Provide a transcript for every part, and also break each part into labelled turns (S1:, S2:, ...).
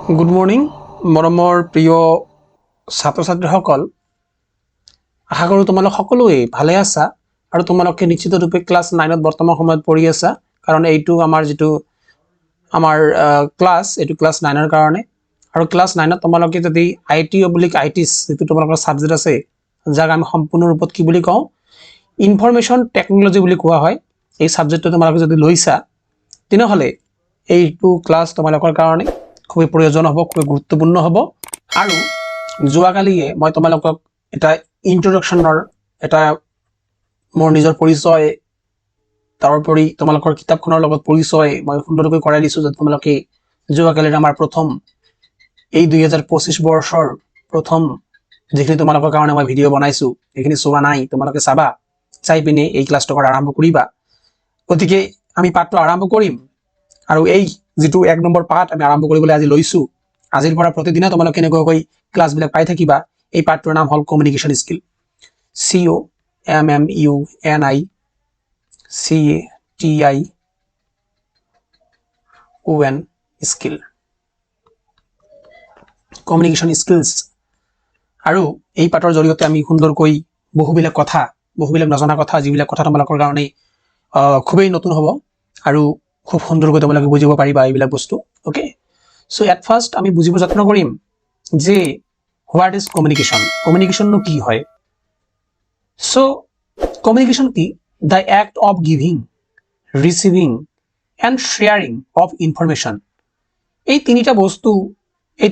S1: Good morning মৰমৰ প্ৰিয় ছাত্ৰ ছাত্ৰীসকল, আশা কৰোঁ তোমালোক সকলোৱে ভালে আছা আৰু তোমালোকে নিশ্চিতৰূপে ক্লাছ 9ত বৰ্তমান সময়ত পঢ়ি আছা, কাৰণ এইটো আমাৰ যিটো ক্লাছ এইটো ক্লাছ 9ৰ কাৰণে। আৰু ক্লাছ 9ত তোমালোকে যদি আইটিছ যিটো তোমালোকৰ ছাবজেক্ট আছে, যাক আমি সম্পূৰ্ণ ৰূপত কি বুলি কওঁ, ইনফৰমেশ্যন টেকন'লজি বুলি কোৱা হয়, এই ছাবজেক্টটো তোমালোকে যদি লৈছা তেনেহ'লে এইটো ক্লাছ তোমালোকৰ কাৰণে খুবই প্ৰয়োজন হ'ব, খুবই গুৰুত্বপূৰ্ণ হ'ব। আৰু যোৱাকালিয়ে মই তোমালোকক এটা ইন্ট্ৰডাকশ্যনৰ এটা মোৰ নিজৰ পৰিচয়, তাৰোপৰি তোমালোকৰ কিতাপখনৰ লগত পৰিচয় মই সুন্দৰকৈ কৰাই দিছোঁ, যাতে তোমালোকে যোৱাকালিৰ আমাৰ প্ৰথম এই 2025 বৰ্ষৰ প্ৰথম যিখিনি তোমালোকৰ কাৰণে মই ভিডিঅ' বনাইছোঁ সেইখিনি চোৱা নাই, তোমালোকে চাবা, চাই পিনে এই ক্লাছটো কৰা আৰম্ভ কৰিবা। গতিকে আমি পাঠটো আৰম্ভ কৰিম আৰু এই যিটো 1 নম্বৰ পাঠ আমি আৰম্ভ কৰিবলৈ আজি লৈছোঁ, আজিৰ পৰা প্ৰতিদিনে তোমালোকে এনেকুৱাকৈ ক্লাছবিলাক পাই থাকিবা। এই পাঠটোৰ নাম হ'ল communication skill, COMMUNICATION skill, communication skills. আৰু এই পাঠৰ জৰিয়তে আমি সুন্দৰকৈ বহুবিলাক নজনা কথা, যিবিলাক কথা তোমালোকৰ কাৰণে খুবেই নতুন হ'ব আৰু খুব সুন্দৰকৈ তোমালোকে বুজিব পাৰিবা এইবিলাক বস্তু। অ'কে, চ' এট ফাৰ্ষ্ট আমি বুজিব যত্ন কৰিম যে হোৱাট ইজ কমিউনিকেশ্যন, কমিউনিকেশ্যননো কি হয়। চ' কমিউনিকেশ্যন কি? The act of giving, receiving and sharing of information. এই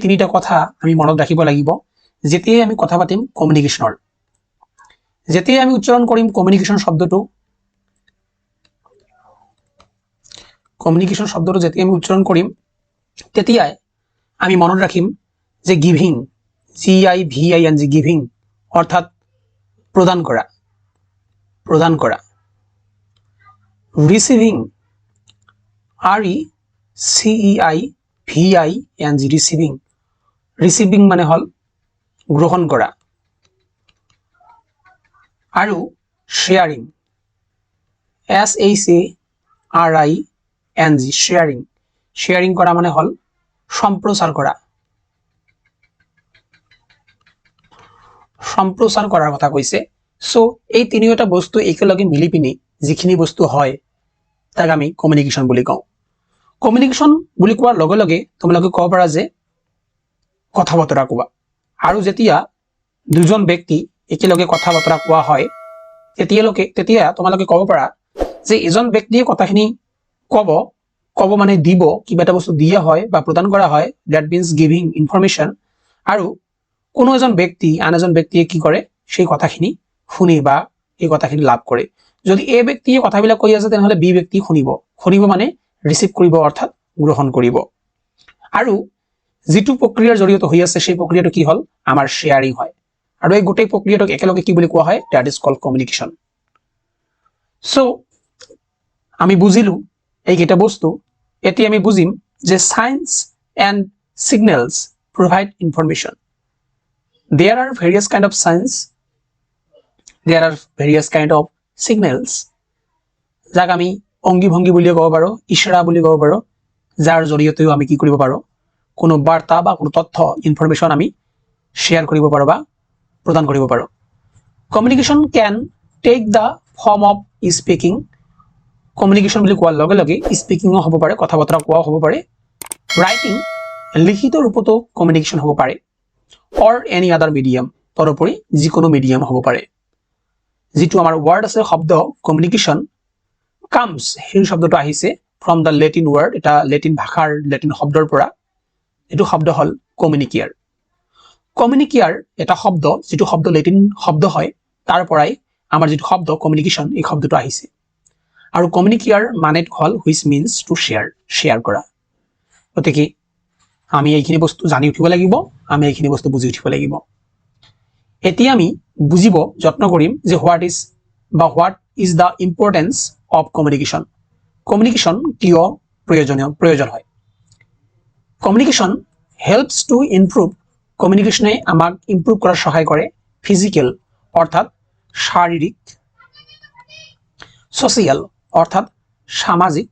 S1: তিনিটা কথা আমি মনত ৰাখিব লাগিব যেতিয়াই আমি কথা পাতিম কমিউনিকেশ্যনৰ। যেতিয়াই আমি উচ্চাৰণ কৰিম কমিউনিকেশ্যন শব্দটো যেতিয়া আমি উচ্চাৰণ কৰিম তেতিয়াই আমি মনত ৰাখিম যে গিভিং, GIVING, গিভিং অৰ্থাৎ প্ৰদান কৰা, ৰিচিভিং, RECEIVING, ৰিচিভিং মানে হ'ল গ্ৰহণ কৰা, আৰু শ্বেয়াৰিং, SHARING, শ্বেয়াৰিং কৰা মানে হ'ল সম্প্ৰচাৰ কৰাৰ কথা কৈছে। চ' এই তিনিওটা বস্তু একেলগে মিলি পিনি যিখিনি বস্তু হয় তাক আমি কমিউনিকেশ্যন বুলি কওঁ। কমিউনিকেশ্যন বুলি কোৱাৰ লগে লগে তোমালোকে ক'ব পাৰা যে কথা বতৰা কোৱা। আৰু যেতিয়া দুজন ব্যক্তি একেলগে কথা বতৰা কোৱা হয় তেতিয়া তোমালোকে ক'ব পাৰা যে এজন ব্যক্তিয়ে কথাখিনি ক'ব মানে দিব, কিবা এটা বস্তু দিয়া হয় বা প্ৰদান কৰা হয়, দ্যাট মিনছ গিভিং ইনফৰমেশ্যন। আৰু কোনো এজন ব্যক্তি আন এজন ব্যক্তিয়ে কি কৰে, সেই কথাখিনি শুনি বা এই কথাখিনি লাভ কৰে। যদি এ ব্যক্তিয়ে কথাবিলাক কৈ আছে তেনেহ'লে বি ব্যক্তি শুনিব মানে ৰিচিভ কৰিব অৰ্থাৎ গ্ৰহণ কৰিব। আৰু যিটো প্ৰক্ৰিয়াৰ জৰিয়তে হৈ আছে সেই প্ৰক্ৰিয়াটো কি হ'ল, আমাৰ শ্বেয়াৰিং হয়। আৰু এই গোটেই প্ৰক্ৰিয়াটোক একেলগে কি বুলি কোৱা হয়, দ্যাট ইজ কল্ড কমিউনিকেশ্যন। চ' আমি বুজিলোঁ এইকেইটা বস্তু। এতিয়া আমি বুজিম যে signs and signals provide information. There are various kind of signs, there are various kind of signals, যাক আমি অংগী ভংগী বুলিও ক'ব পাৰোঁ, ইশাৰা বুলি ক'ব পাৰোঁ, যাৰ জৰিয়তেও আমি কি কৰিব পাৰোঁ, কোনো বাৰ্তা বা কোনো তথ্য ইনফৰমেশ্যন আমি শ্বেয়াৰ কৰিব পাৰোঁ বা প্ৰদান কৰিব পাৰোঁ। Communication can take the form of speaking. Communication বুলি কোৱাৰ লগে লগে স্পিকিঙো হ'ব পাৰে, কথা বতৰা কোৱাও হ'ব পাৰে, ৰাইটিং, লিখিত ৰূপতো কমিউনিকেশ্যন হ'ব পাৰে, অৰ এনি আদাৰ মিডিয়াম, তদুপৰি যিকোনো মিডিয়াম হ'ব পাৰে। যিটো আমাৰ ৱৰ্ড আছে শব্দ কমিউনিকেশ্যন কামছ, সেই শব্দটো আহিছে ফ্ৰম দ্য লেটিন ৱৰ্ড, এটা লেটিন ভাষাৰ লেটিন শব্দৰ পৰা। এইটো শব্দ হ'ল কমিউনিকিয়াৰ। কমিউনিকিয়াৰ এটা শব্দ, যিটো শব্দ লেটিন শব্দ হয়, তাৰ পৰাই আমাৰ যিটো শব্দ কমিউনিকেশ্যন এই শব্দটো আহিছে। আৰু কমিউনিকিয়াৰ মানেটো হ'ল হুইচ মিনছ টু শ্বেয়াৰ কৰা। গতিকে আমি এইখিনি বস্তু জানি উঠিব লাগিব, আমি এইখিনি বস্তু বুজি উঠিব লাগিব। এতিয়া আমি বুজিব যত্ন কৰিম যে what is the importance of communication. Communication কিয় প্ৰয়োজন হয়। কমিউনিকেশ্যন হেল্পছ টু ইমপ্ৰুভ, কমিউনিকেশ্যনে আমাক ইমপ্ৰুভ কৰাত সহায় কৰে ফিজিকেল অৰ্থাৎ শাৰীৰিক, ছ'চিয়েল অৰ্থাৎ সামাজিক,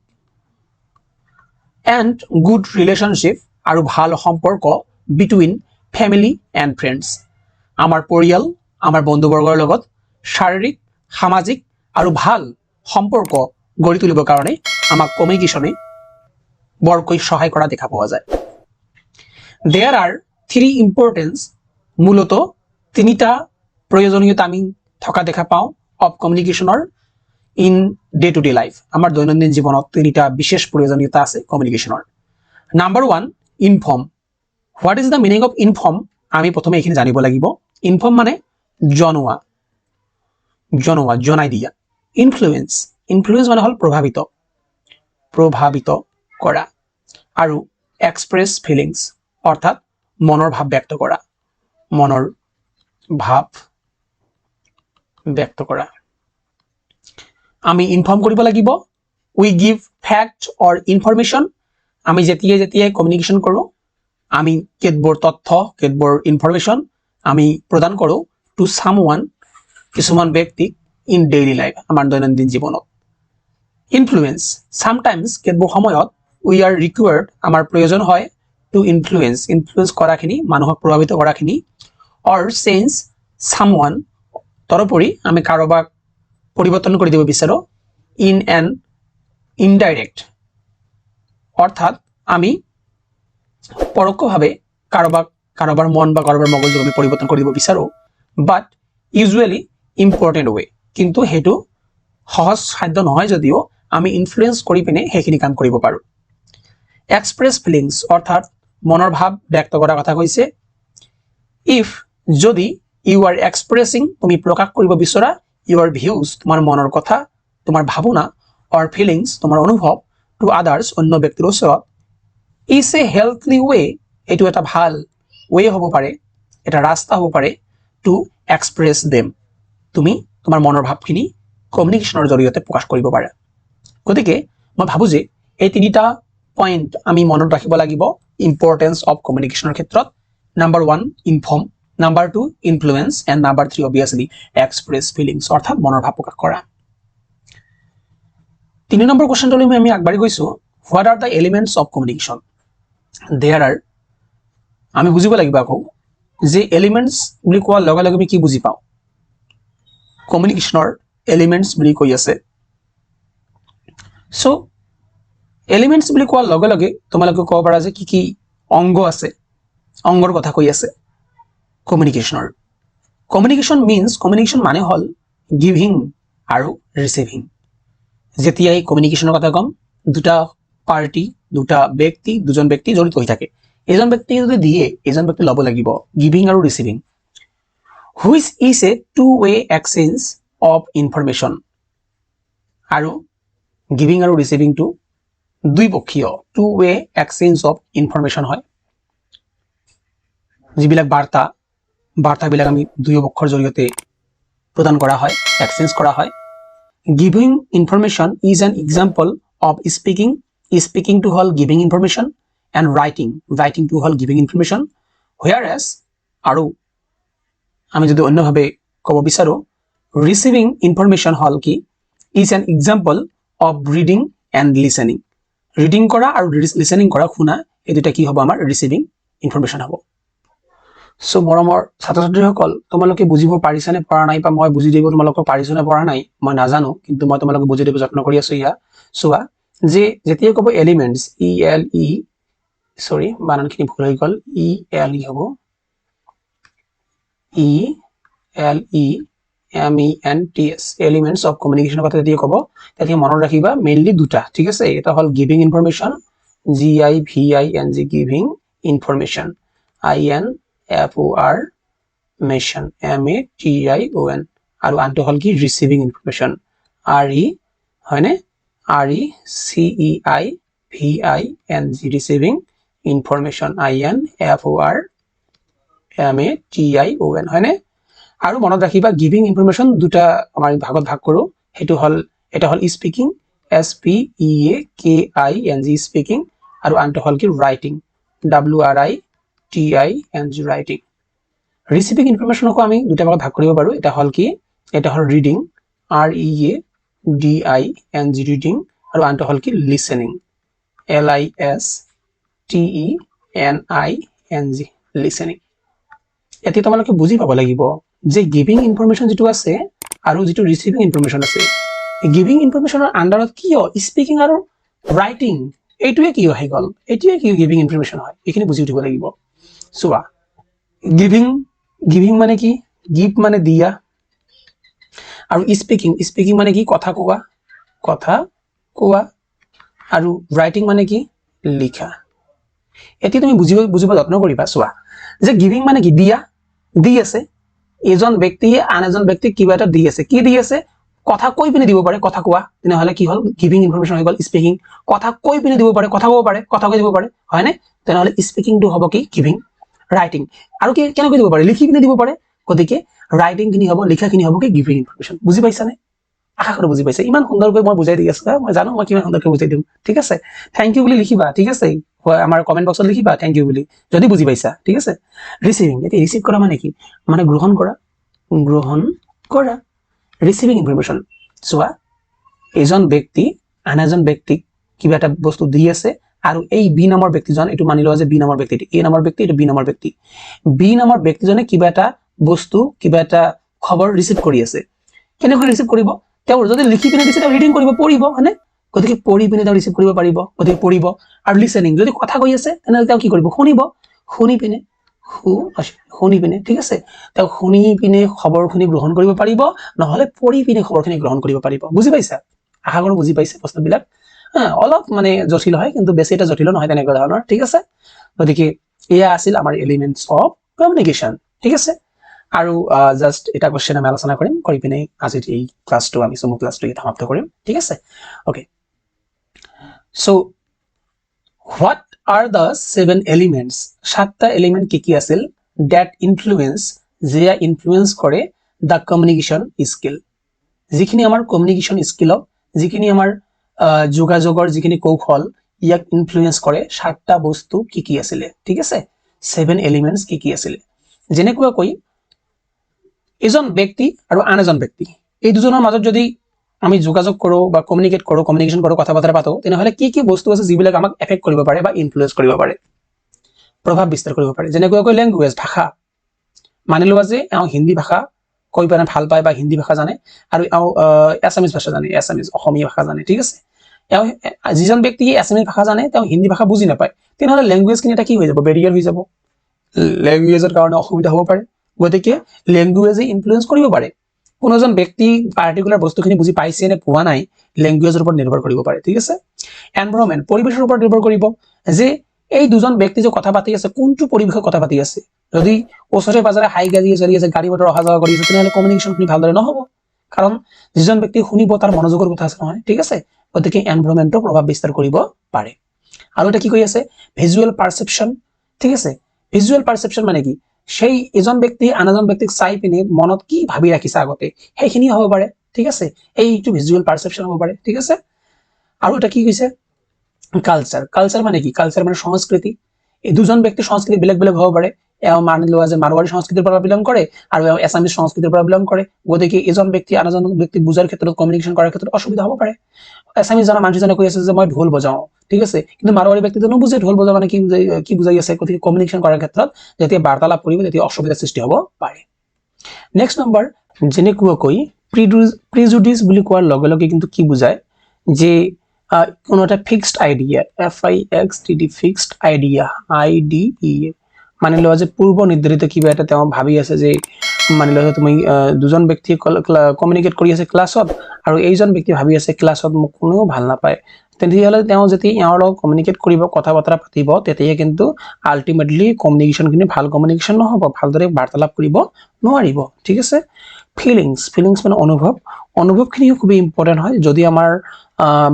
S1: এণ্ড গুড ৰিলেশ্যনশ্বিপ আৰু ভাল সম্পৰ্ক বিটুইন ফেমিলি এণ্ড ফ্ৰেণ্ডছ। আমাৰ পৰিয়াল, আমাৰ বন্ধুবৰ্গৰ লগত শাৰীৰিক, সামাজিক আৰু ভাল সম্পৰ্ক গঢ়ি তুলিবৰ কাৰণে আমাক কমিউনিকেশ্যনে বৰকৈ সহায় কৰা দেখা পোৱা যায়। দেয়াৰ আৰ 3 ইম্পৰ্টেন্স, মূলত তিনিটা প্ৰয়োজনীয়তা আমি থকা দেখা পাওঁ অফ কমিউনিকেশ্যনৰ in day to day life. আমাৰ দৈনন্দিন জীৱনত তিনিটা বিশেষ প্ৰয়োজনীয়তা আছে কমিউনিকেশ্যনৰ। Number 1, inform. What is the meaning of inform? আমি প্ৰথমে এইখিনি জানিব লাগিব। ইনফৰ্ম মানে জনোৱা, জনাই দিয়া। ইনফ্লুৱেঞ্চ, ইনফ্লুৱেঞ্চ মানে হ'ল প্ৰভাৱিত কৰা। আৰু এক্সপ্ৰেছ ফিলিংছ অৰ্থাৎ মনৰ ভাৱ ব্যক্ত কৰা, আমি ইনফৰ্ম কৰিব লাগিব। উই গিভ ফেক্ট অৰ ইনফৰমেশ্যন। আমি যেতিয়াই কমিউনিকেশ্যন কৰোঁ, আমি কেতবোৰ তথ্য, কেতবোৰ ইনফৰমেশ্যন আমি প্ৰদান কৰোঁ টু ছামৱান, কিছুমান ব্যক্তিক ইন ডেইলি লাইফ, আমাৰ দৈনন্দিন জীৱনত। ইনফ্লুৱেঞ্চ, ছামটাইমছ কেতবোৰ সময়ত উই আৰ ৰিকুৱাৰ্ড, আমাৰ প্ৰয়োজন হয় টু ইনফ্লুৱেঞ্চ কৰাখিনি, মানুহক প্ৰভাৱিত কৰাখিনি, অৰ চেঞ্জ ছামৱান, তদুপৰি আমি কাৰোবাক পৰিৱৰ্তন কৰি দিব বিচাৰোঁ ইন এন ইনডাইৰেক্ট, অৰ্থাৎ আমি পৰোক্ষভাৱে কাৰোবাৰ মন বা কাৰোবাৰ মগজুক আমি পৰিৱৰ্তন কৰিব বিচাৰোঁ, বাট ইউজুৱেলি ইম্পৰ্টেণ্ট ৱে, কিন্তু সেইটো সহজ সাধ্য নহয় যদিও আমি ইনফ্লুৱেঞ্চ কৰি পিনে সেইখিনি কাম কৰিব পাৰোঁ। এক্সপ্ৰেছ ফিলিংছ অৰ্থাৎ মনৰ ভাৱ ব্যক্ত কৰাৰ কথা কৈছে। ইফ, যদি ইউ আৰ এক্সপ্ৰেছিং, তুমি প্ৰকাশ কৰিব বিচৰা ইউৰ ভিউজ, তোমাৰ মনৰ কথা, তোমাৰ ভাৱনা, অৰ ফিলিংছ, তোমাৰ অনুভৱ, টু আদাৰ্ছ, অন্য ব্যক্তিৰ ওচৰত, ইজ এ হেল্থলি ৱে, এইটো এটা ভাল ৱে হ'ব পাৰে, এটা ৰাস্তা হ'ব পাৰে টু এক্সপ্ৰেছ দেম, তুমি তোমাৰ মনৰ ভাৱখিনি কমিউনিকেশ্যনৰ জৰিয়তে প্ৰকাশ কৰিব পাৰা। গতিকে মই ভাবোঁ যে এই তিনিটা পইণ্ট আমি মনত ৰাখিব লাগিব ইম্পৰ্টেন্স অফ কমিউনিকেশ্যনৰ ক্ষেত্ৰত। Number 1, inform, number 2, influence, and number 3 obviously express feelings অৰ্থাৎ মনৰ ভাৱ প্ৰকাশ কৰা। 3 নম্বৰ কুৱেশ্যনটোলৈ আমি আগবাঢ়ি গৈছোঁ। What are the elements of communication? There are, আমি বুজিব লাগিব আকৌ যে এলিমেণ্টছ বুলি কোৱাৰ লগে লগে আমি কি বুজি পাওঁ? কমিউনিকেশ্যনৰ এলিমেণ্টছ বুলি কৈ আছে। চ' এলিমেণ্টছ বুলি কোৱাৰ লগে লগে তোমালোকে ক'ব পাৰা যে কি অংগ আছে, অংগৰ কথা কৈ আছে কমিউনিকেশ্যনৰ। কমিউনিকেশ্যন মানে হ'ল গিভিং আৰু ৰিচিভিং। যেতিয়াই কমিউনিকেশ্যনৰ কথা ক'ম, দুজন ব্যক্তি জড়িত হৈ থাকে। এজন ব্যক্তিয়ে যদি দিয়ে, এজন ব্যক্তি ল'ব লাগিব, গিভিং আৰু receiving. Which is a two way exchange of information. আৰু গিভিং আৰু ৰিচিভিংটো দুইপক্ষীয় two way exchange of information হয়। যিবিলাক বাৰ্তাবিলাক আমি দুয়ো পক্ষৰ জৰিয়তে প্ৰদান কৰা হয়, এক্সচেঞ্জ কৰা হয়। Giving information is an example of speaking. স্পিকিংটো হ'ল গিভিং ইনফৰমেশ্যন, এণ্ড ৰাইটিংটো হ'ল গিভিং ইনফৰমেশ্যন। হুৱেৰ এজ, আৰু আমি যদি অন্যভাৱে ক'ব বিচাৰোঁ, ৰিচিভিং ইনফৰমেশ্যন হ'ল কি? Is an example of reading and listening. Reading কৰা আৰু লিচেনিং কৰা, শুনা, এই দুটা কি হ'ব? আমাৰ ৰিচিভিং ইনফৰমেশ্যন হ'ব। চ' মৰমৰ ছাত্ৰ ছাত্ৰীসকল, তোমালোকে বুজিব পাৰিছানে পৰা নাই, বা মই বুজি দিব তোমালোকক পাৰিছনে পৰা নাই মই নাজানো, কিন্তু মই তোমালোকক বুজি দিব যত্ন কৰি আছোঁ। চোৱা, যে যেতিয়া ক'ব এলিমেণ্টছ, বানানখিনি ভুল হৈ গ'ল, ELE হ'ব, ELEMENTS, এলিমেণ্টছ অফ কমিউনিকেশ্যনৰ কথা যেতিয়া ক'ব, তেতিয়া মনত ৰাখিবা মেইনলি দুটা, ঠিক আছে? এটা হ'ল giving information, GIVING, giving information, INFOR মেশ্যন, MATION, আৰু আনটো হ'ল কি? ৰিচিভিং ইনফৰমেশ্যন, RE, হয়নে? RECEIVING, receiving information, INFOR MATION, হয়নে? আৰু মনত ৰাখিবা গিভিং ইনফৰমেশ্যন দুটা আমাৰ ভাগত ভাগ কৰোঁ। সেইটো হ'ল, এটা হ'ল স্পিকিং, SPEAKING, স্পিকিং, আৰু আনটো হ'ল কি? Writing, WRITING, writing. ৰিচিভিং ইনফৰমেশ্যনকো আমি দুটা ভাগত ভাগ কৰিব পাৰোঁ। এটা হ'ল কি? এটা হ'ল ৰিডিং, READING, ৰিডিং, আৰু আনটো হ'ল কি? লিচেনিং, LISTENING, NING লিসেনিং এতিয়া তোমালোকে বুজি পাব লাগিব যে গিভিং ইনফৰমেশ্যন যেটো আছে আৰু যেটো ৰিসিভিং ইনফৰমেশ্যন আছে গিভিং ইনফৰমেশ্যনৰ আন্ডাৰত কি হয় স্পিকিং আৰু ৰাইটিং এইটোৱে কি হৈ গল এইটোৱে কি গিভিং ইনফৰমেশ্যন হয় এইখিনি বুজি উঠিব লাগিব চোৱা গিভিং মানে কি গিভ মানে দিয়া আৰু স্পিকিং মানে কি কথা কোৱা আৰু ৰাইটিং মানে কি লিখা এতিয়া তুমি বুজিব যত্ন কৰিবা চোৱা যে গিভিং মানে কি দিয়া দি আছে এজন ব্যক্তিয়ে আন এজন ব্যক্তিক কিবা এটা দি আছে কি দি আছে কথা কৈ পিনে দিব পাৰে কথা কোৱা তেনেহলে কি হল গিভিং ইনফৰমেশ্যন হৈ গল স্পিকিং কথা কৈ পিনে দিব পাৰে কথা ক'ব পাৰে কথা কৈ দিব পাৰে হয়নে তেনেহলে স্পিকিংটো হ'ব কি গিভিং ৰাইটিং আৰু কি কেনেকৈ দিব পাৰে লিখি পিনে দিব পাৰে গতিকে ৰাইটিং খিনি হ'ব লিখা খিনি হ'ব কি গিভিং ইনফৰমেশ্যন বুজি পাইছানে আশা কৰো বুজি পাইছে ইমান সুন্দৰকৈ মই বুজাই দি আছো মই জানো মই কিমান সুন্দৰকৈ বুজাই দিম ঠিক আছে থ্যাংক ইউ বুলি লিখিবা ঠিক আছে আমাৰ কমেন্ট বক্সত লিখিবা থ্যাংক ইউ বুলি যদি বুজি পাইছা ঠিক আছে ৰিসিভিং এটি ৰিসিভ কৰা মানে কি মানে গ্ৰহণ কৰা ৰিসিভিং ইনফৰমেশ্যন চোৱা এজন ব্যক্তি আন এজন ব্যক্তিক কিবা এটা বস্তু দি আছে আৰু এই বি নামৰ ব্যক্তিজন এটো মানি লোৱা যে বি নামৰ ব্যক্তি এ নামৰ ব্যক্তি এটো বি নামৰ ব্যক্তি বি নামৰ ব্যক্তিজনে কিবা এটা বস্তু কিবা এটা খবৰ ৰিসিভ কৰি আছে কেনেকৈ ৰিসিভ কৰিব তেওঁ যদি লিখি পিনে দিছে তেওঁ ৰিডিং কৰিব পঢ়িব হয়নে গতিকে পঢ়ি পিনে তেওঁ ৰিসিভ কৰিব পাৰিব গতিকে পঢ়িব আৰু লিসেনিং যদি কথা কৈ আছে তেনেহলে তেওঁ কি কৰিব শুনি পিনে ঠিক আছে তেওঁ শুনি পিনে খবৰখিনি গ্ৰহণ কৰিব পাৰিব নহলে পঢ়ি পিনে খবৰখিনি গ্ৰহণ কৰিব পাৰিব বুজি পাইছা আশা কৰো বুজি পাইছে প্ৰশ্নবিলাক অলপ মানে জটিল হয় কিন্তু বেছি এটা জটিল নহয় তেনেকুৱা ধৰণৰ ঠিক আছে গতিকে এয়া আছিল আমাৰ এলিমেন্টস অফ কমিউনিকেশ্যন ঠিক আছে আৰু জাস্ট এটা কোশ্চেন আমি আলোচনা কৰিম কৰি পিনে আজি এই ক্লাসটো আমি সমগ্ৰ ক্লাসটো সমাপ্ত কৰিম ঠিক আছে okay so what are the 7 elements সাতটা এলিমেন্ট কি আছিল that influence যেয়া ইনফ্লুয়েন্স কৰে the communication skill যিখিনি আমাৰ কমিউনিকেশ্যন স্কিলক যিখিনি আমাৰ যোগাযোগৰ যিখিনি কৌশল ইয়াক ইনফ্লুয়েন্স কৰে সাতটা বস্তু কি আছিল ঠিক আছে 7 এলিমেন্টস কি আছিল যেনেকুৱা কৈ এজন ব্যক্তি আৰু আন এজন ব্যক্তি এই দুজনৰ মাজত যদি আমি যোগাযোগ কৰো বা কমিউনিকেশন কৰো কথা বতৰা পাতো তেনেহলে কি বস্তু আছে যিবিলাক আমাক এফেক্ট কৰিব পাৰে বা ইনফ্লুয়েন্স কৰিব পাৰে প্ৰভাৱ বিস্তাৰ কৰিব পাৰে যেনেকুৱা কৈ ল্যাঙ্গুৱেজ ভাষা মানি লোৱা যে হিন্দী ভাষা কৈ পানে ভাল পায় বা হিন্দী ভাষা জানে আৰু এছামিজ ভাষা জানে এছামিজ অসমীয়া ভাষা জানে ঠিক আছে যিজন ব্যক্তি এছামিজ ভাষা জানে তেওঁ হিন্দী ভাষা বুজি নাপায় তেনেহলে ল্যাঙ্গুৱেজ কিনি এটা কি হৈ যাব বেৰিয়াৰ হৈ যাব ল্যাঙ্গুৱেজৰ কাৰণে অসুবিধা হ'ব পাৰে গতিকে ল্যাঙ্গুৱেজে ইনফ্লুয়েন্স কৰিব পাৰে কোনোজন ব্যক্তি পাৰ্টিকুলাৰ বস্তুখিনি বুজি পাইছে নে পোৱা নাই ল্যাঙ্গুৱেজৰ ওপৰত নিৰ্ভৰ কৰিব পাৰে ঠিক আছে এনভায়ৰনমেন্ট পৰিবেশৰ ওপৰত নিৰ্ভৰ কৰিব যে এই দুজন ব্যক্তি যে কথা পাতি আছে কোনটো পৰিবেশত কথা পাতি আছে যদি ওচৰে পাজৰে হাই গাড়ী চলি আছে গাড়ী মটৰ অহা যোৱা কৰি আছে তেনেহলে কমিউনিকেশ্যনখিনি ভালদৰে নহব কাৰণ যিজন ব্যক্তি শুনিব তাৰ মনোযোগৰ কথা আছে নহয় ঠিক আছে গতিকে এনভায়ৰনমেন্টৰ প্ৰভাৱ বিস্তাৰ কৰিব পাৰে আৰু এটা কি কৈ আছে ভিজুৱেল পাৰসেপশন ঠিক আছে ভিজুৱেল পাৰসেপশন মানে কি সেই এজন ব্যক্তি আন এজন ব্যক্তিক চাই পিনে মনত কি ভাবি ৰাখিছে আগতে সেইখিনি হ'ব পাৰে ঠিক আছে এইটো ভিজুৱেল পাৰসেপশন হ'ব পাৰে ঠিক আছে আৰু এটা কি কৈছে কালচাৰ মানে কি কালচাৰ মানে সংস্কৃতি এই দুজন ব্যক্তি সংস্কৃতি বেলেগ হ'ব পাৰে মানি লোৱা যে মাৰৱাৰী সংস্কৃতিৰ পৰা বিলং কৰে আৰু এছামিজ সংস্কৃতিৰ পৰা বিলং কৰে গতিকে এজন ব্যক্তি আন এজন ব্যক্তি বুজাৰ ক্ষেত্ৰত কমিউনিকেশ্যন কৰাৰ ক্ষেত্ৰত অসুবিধা হ'ব পাৰে এছামিজ জনা মানুহজনে কৈ আছে যে মই ঢোল বজাও ঠিক আছে কিন্তু মাৰৱাৰী ব্যক্তিজনে বুজে ঢোল বজা মানে কি বুজাই আছে গতিকে কমিউনিকেশ্যন কৰাৰ ক্ষেত্ৰত যেতিয়া বাৰ্তালাপ কৰিব তেতিয়া অসুবিধাৰ সৃষ্টি হ'ব পাৰে নেক্সট নম্বৰ যেনেকৈ প্ৰিজুডিস বুলি কোৱাৰ লগে লগে কিন্তু কি বুজায় যে কোনো এটা fixed idea FIXED fixed idea IDEA মানি লোৱা যে পূৰ্ব নিৰ্ধাৰিত কিবা এটা তেওঁ ভাবি আছে যে মানি লোৱা তুমি দুজন ব্যক্তি কমিউনিকেট কৰি আছে ক্লাছত আৰু এইজন ব্যক্তি ভাবি আছে ক্লাছত মোক কোনেও ভাল নাপায় তেতিয়াহলে তেওঁ যেতিয়া ইয়াৰ লগত কমিউনিকেট কৰিব কথা বতৰা পাতিব তেতিয়া কিন্তু আলটিমেটলি কমিউনিকেশ্যনখিনি ভাল কমিউনিকেশ্যন নহব ভালদৰে বাৰ্তালাপ কৰিব নোৱাৰিব ঠিক আছে ফিলিংস মানে অনুভৱখিনি খুব ইম্পৰ্টেন্ট হয় যদি আমাৰ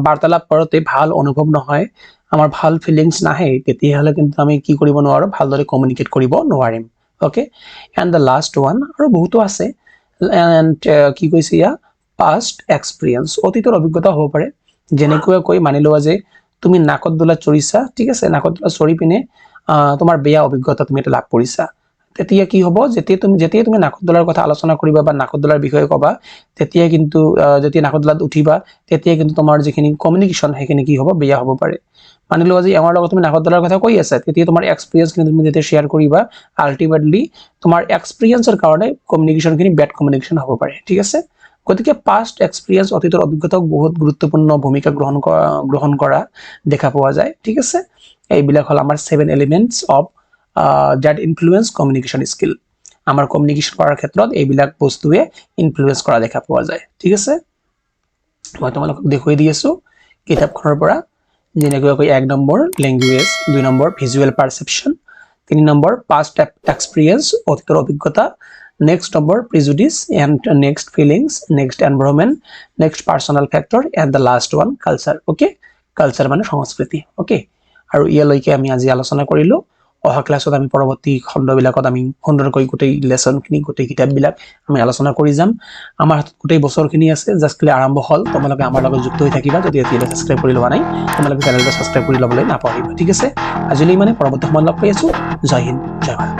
S1: বাৰ্তালাপ কৰোতে ভাল অনুভৱ নহয় আমাৰ ভাল ফিলিংস নাহে তেতিয়াহলে কিন্তু আমি কি কৰিব নোৱাৰো ভালদৰে কমিউনিকেট কৰিব নোৱাৰিম okay and the last one আৰু বহুতো আছে এন্ড কি কৈছে ইয়া পাষ্ট এক্সপেৰিয়েন্স অতীতৰ অভিজ্ঞতা হ'ব পাৰে যেনেকৈ কৈ মানি লোৱা যে তুমি নাকত দোলা চৰিছা ঠিক আছে নাকত দোলা চৰি পিনে তোমাৰ বেয়া অভিজ্ঞতা তুমি এটা লাভ কৰিছা তেতিয়া কি হ'ব যেতিয়া তুমি নাকদলাৰ কথা আলোচনা কৰিবা বা নাকদলাৰ বিষয়ে ক'বা তেতিয়া কিন্তু যেতিয়া নাকদলাত উঠিবা তেতিয়া কিন্তু তোমাৰ যিখিনি কমিউনিকেশ্যন সেইখিনি কি হ'ব বেয়া হ'ব পাৰে মানি লোৱা যে আমাৰ লগত তুমি নাকদলাৰ কথা কৈ আছা তেতিয়া তোমাৰ এক্সপেৰিয়েন্সখিনি তুমি যেতিয়া শেয়াৰ কৰিবা আলটিমেটলি তোমাৰ এক্সপেৰিয়েন্সৰ কাৰণে কমিউনিকেশ্যনখিনি বেড কমিউনিকেশ্যন হ'ব পাৰে ঠিক আছে গতিকে পাষ্ট এক্সপেৰিয়েন্স অতীতৰ অভিজ্ঞতাক বহুত গুৰুত্বপূৰ্ণ ভূমিকা গ্ৰহণ কৰা দেখা পোৱা যায় ঠিক আছে এইবিলাক হ'ল আমাৰ 7 elements of that influence communication skill আমাৰ কমিউনিকেশ্যন কৰাৰ ক্ষেত্ৰত এইবিলাক বস্তুৱে ইনফ্লুৱেন্স কৰা দেখা পোৱা যায় ঠিক আছে মই তোমালোকক দেখুৱাই দি আছো কিতাপখনৰ পৰা যেনেকৈ 1 number language 2 number visual perception 3 number past experience অতীতৰ অভিজ্ঞতা next number prejudice and next feelings next environment next personal factor and the last one culture okay culture মানে সংস্কৃতি ওকে আৰু ইয়ালৈকে আমি আজি আলোচনা কৰিলো অহা ক্লাছত আমি পৰৱৰ্তী খণ্ডবিলাকত আমি সুন্দৰকৈ গোটেই লেসনখিনি গোটেই কিতাপবিলাক আমি আলোচনা কৰি যাম আমাৰ হাতত গোটেই বছৰখিনি আছে জাস্ট আৰম্ভ হল তোমালোকে আমাৰ লগত যুক্ত হৈ থাকিবা যদি এতিয়ালৈ সাবস্ক্ৰাইব কৰি লোৱা নাই তোমালোকে চেনেলটো সাবস্ক্ৰাইব কৰি ল'বলৈ নাপাহৰিবা ঠিক আছে আজিলৈ মানে পৰৱৰ্তী সময়ত লগ পাই আছো জয় হিন্দ জয় ভাৰত